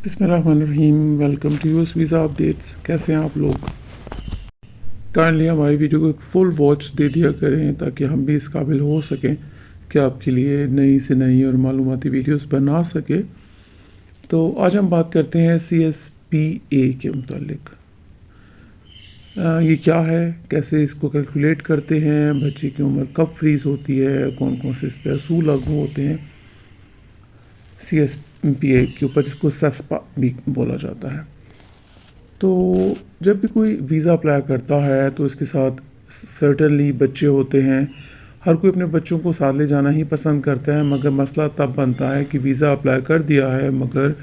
बिस्मिल्लाहिर्रहमानिर्रहीम। Welcome to US visa updates. कैसे हैं आप लोग? काइंडली हमारी वीडियो को एक फुल वॉच दे दिया करें ताकि हम भी इस काबिल हो सकें कि आपके लिए नई से नई और मालूमाती वीडियोस बना सके। तो आज हम बात करते हैं CSPA के मुतालिक। ये क्या है, कैसे इसको कैलकुलेट करते हैं, बच्चे की उम्र कब फ्रीज़ होती है, कौन कौन से इस पर असूल लागू होते हैं CSPA के ऊपर, जिसको सेस्पा भी बोला जाता है। तो जब भी कोई वीज़ा अप्लाई करता है तो इसके साथ सर्टनली बच्चे होते हैं। हर कोई अपने बच्चों को साथ ले जाना ही पसंद करता है, मगर मसला तब बनता है कि वीज़ा अप्लाई कर दिया है मगर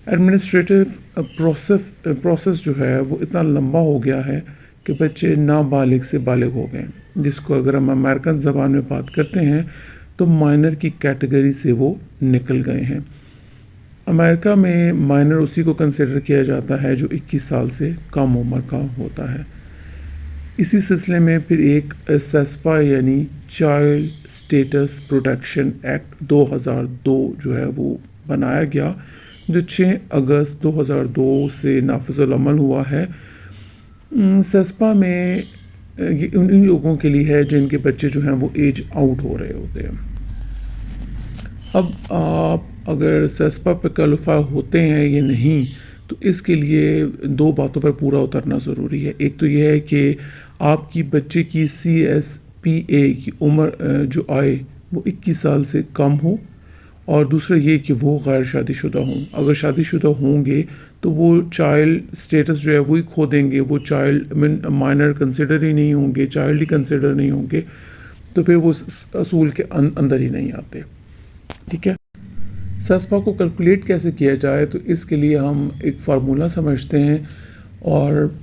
एडमिनिस्ट्रेटिव प्रोसेस जो है वो इतना लंबा हो गया है कि बच्चे नाबालिग से बालिग हो गए, जिसको अगर हम अमेरिकन ज़बान में बात करते हैं तो माइनर की कैटेगरी से वो निकल गए हैं। अमेरिका में माइनर उसी को कंसिडर किया जाता है जो 21 साल से कम उम्र का होता है। इसी सिलसिले में फिर एक सेस्पा यानी चाइल्ड स्टेटस प्रोटेक्शन एक्ट 2002 जो है वो बनाया गया, जो 6 अगस्त 2002 से नाफिजुल अमल हुआ है। सेस्पा में ये उन लोगों के लिए है जिनके बच्चे जो हैं वो एज आउट हो रहे होते हैं। अब आप अगर सेस्पा पे क्वालिफाई होते हैं या नहीं, तो इसके लिए दो बातों पर पूरा उतरना ज़रूरी है। एक तो ये है कि आपकी बच्चे की CSPA की उम्र जो आए वो 21 साल से कम हो, और दूसरा ये कि वो गैर शादीशुदा हों। अगर शादीशुदा होंगे तो वो चाइल्ड स्टेटस जो है वही खो देंगे, वो चाइल्ड माइनर कंसिडर ही नहीं होंगे, चाइल्ड ही कंसिडर नहीं होंगे, तो फिर वो असूल के अंदर ही नहीं आते। ठीक है। सेस्पा को कैलकुलेट कैसे किया जाए, तो इसके लिए हम एक फार्मूला समझते हैं और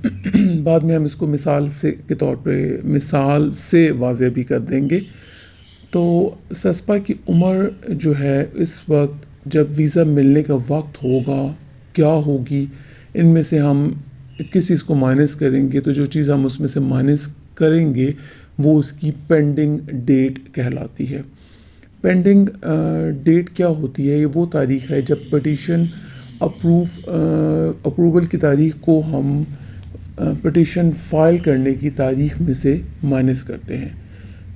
बाद में हम इसको मिसाल से वाज़े भी कर देंगे। तो सेस्पा की उम्र जो है इस वक्त जब वीज़ा मिलने का वक्त होगा क्या होगी, इनमें से हम किस चीज़ को माइनस करेंगे, तो जो चीज़ हम उसमें से माइनस करेंगे वो उसकी पेंडिंग डेट कहलाती है। पेंडिंग डेट क्या होती है? ये वो तारीख़ है जब पटिशन अप्रूवल की तारीख़ को हम पटिशन फ़ाइल करने की तारीख़ में से माइनस करते हैं।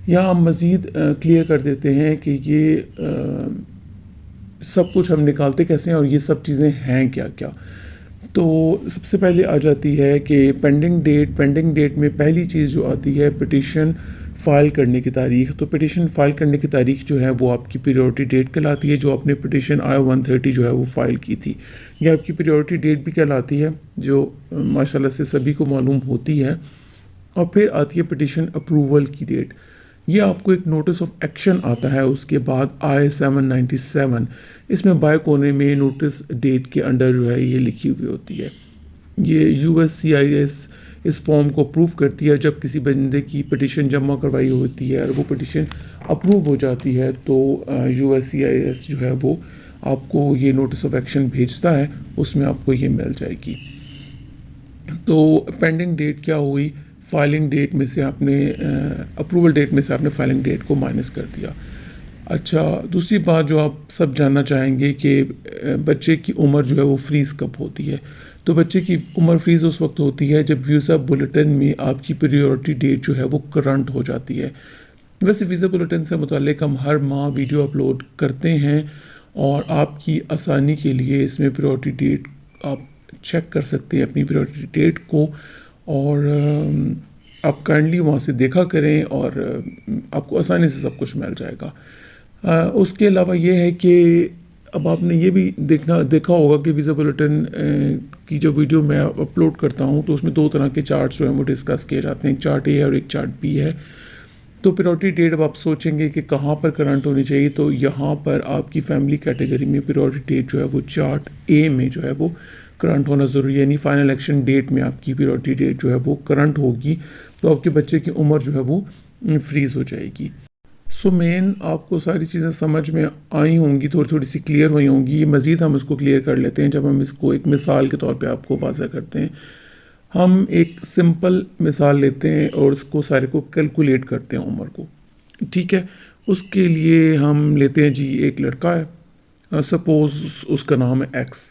यहाँ हम मज़ीद क्लियर कर देते हैं कि ये सब कुछ हम निकालते कैसे हैं और ये सब चीज़ें हैं क्या क्या। तो सबसे पहले आ जाती है कि पेंडिंग डेट में पहली चीज़ जो आती है पिटिशन फ़ाइल करने की तारीख़। तो पिटिशन फ़ाइल करने की तारीख़ जो है वो आपकी प्रायोरिटी डेट कहलाती है, जो आपने पिटिशन I-130 जो है वो फ़ाइल की थी। ये आपकी प्रायोरिटी डेट भी कहलाती है, जो माशाल्लाह से सभी को मालूम होती है। और फिर आती है पिटिशन अप्रूवल की डेट। ये आपको एक नोटिस ऑफ एक्शन आता है उसके बाद I-797। इसमें बाएं कोने में नोटिस डेट के अंडर जो है ये लिखी हुई होती है। ये USCIS इस फॉर्म को अप्रूव करती है जब किसी बंदे की पिटिशन जमा करवाई होती है और वो पिटिशन अप्रूव हो जाती है, तो USCIS जो है वो आपको ये नोटिस ऑफ एक्शन भेजता है, उसमें आपको ये मिल जाएगी। तो पेंडिंग डेट क्या हुई? फाइलिंग डेट में से आपने अप्रूवल डेट में से आपने फाइलिंग डेट को माइनस कर दिया। अच्छा, दूसरी बात जो आप सब जानना चाहेंगे कि बच्चे की उम्र जो है वो फ्रीज़ कब होती है। तो बच्चे की उम्र फ्रीज़ उस वक्त होती है जब वीज़ा बुलेटिन में आपकी प्रायोरिटी डेट जो है वो करंट हो जाती है। वैसे वीज़ा बुलेटिन से मुतालिक हम हर माह वीडियो अपलोड करते हैं और आपकी आसानी के लिए इसमें प्रायोरिटी डेट आप चेक कर सकते हैं अपनी प्रायोरिटी डेट को, और आप काइंडली वहाँ से देखा करें और आपको आसानी से सब कुछ मिल जाएगा। उसके अलावा ये है कि अब आपने ये भी देखा होगा कि वीज़ा बुलेटिन की जो वीडियो मैं अपलोड करता हूँ तो उसमें दो तरह के चार्ट्स जो हैं वो डिस्कस किए जाते हैं, एक चार्ट ए है और एक चार्ट बी है। तो प्रायोरिटी डेट अब आप सोचेंगे कि कहाँ पर करंट होनी चाहिए, तो यहाँ पर आपकी फैमिली कैटेगरी में प्रायोरिटी डेट जो है वो चार्ट ए में जो है वो करंट होना ज़रूरी है, यानी फाइनल एक्शन डेट में आपकी प्रायोरिटी डेट जो है वो करंट होगी, तो आपके बच्चे की उम्र जो है वो फ्रीज़ हो जाएगी। सो मेन आपको सारी चीज़ें समझ में आई होंगी, थोड़ी थोड़ी सी क्लियर हुई होंगी। मज़ीद हम इसको क्लियर कर लेते हैं जब हम इसको एक मिसाल के तौर पे आपको वाज़ा करते हैं। हम एक सिंपल मिसाल लेते हैं और उसको सारे को कैलकुलेट करते हैं उम्र को। ठीक है, उसके लिए हम लेते हैं जी, एक लड़का है, सपोज़ उसका नाम है एक्स।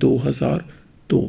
2002۔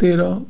13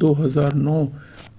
2009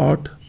8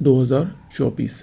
2024۔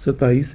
27